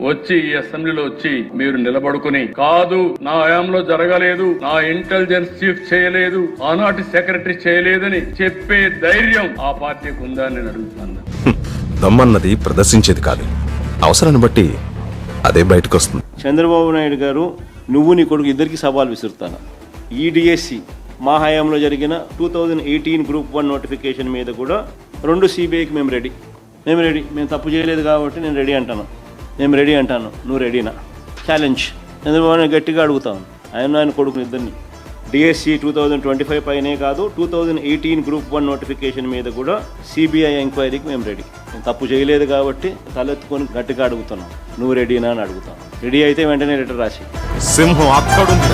వచ్చి ఈ అసెంబ్లీలో వచ్చి మీరు నిలబడుకుని కాదు నా హయాంలో జరగలేదు, నా ఇంటెలిజెన్స్ చీఫ్ చేయలేదు, ఆనాటి సెక్రటరీ చేయలేదని చెప్పే ధైర్యం ఆ పార్టీకి ఉందా అని నేను అడుగుతున్నాను. దమ్మన్నది ప్రదర్శించేది కాదు, అవసరాన్ని బట్టి అదే బయటకు వస్తుంది. చంద్రబాబు నాయుడు గారు, నువ్వు నీ కొడుకు ఇద్దరికి సవాల్ విసురుతాను. ఈ డిఎస్సి మా హయాంలో జరిగిన 2018 గ్రూప్ 1 నోటిఫికేషన్ మీద కూడా 2 సిబిఐకి మేము రెడీ. మేము తప్పు చేయలేదు కాబట్టి నేను రెడీ అంటాను. నువ్వు రెడీనా? ఛాలెంజ్. చంద్రబాబు నాయుడు గట్టిగా అడుగుతాను, ఆయన కొడుకుని ఇద్దరిని. డిఎస్సి 2025 పైనే కాదు, 2018 గ్రూప్ 1 నోటిఫికేషన్ మీద కూడా సిబిఐ ఎంక్వైరీకి మేము రెడీ. నేను తప్పు చేయలేదు కాబట్టి తలెత్తుకొని గట్టిగా అడుగుతున్నాను, నువ్వు రెడీనా అని అడుగుతాను. రెడీ అయితే వెంటనే లెటర్ రాసి. సింహం అక్కడుంది.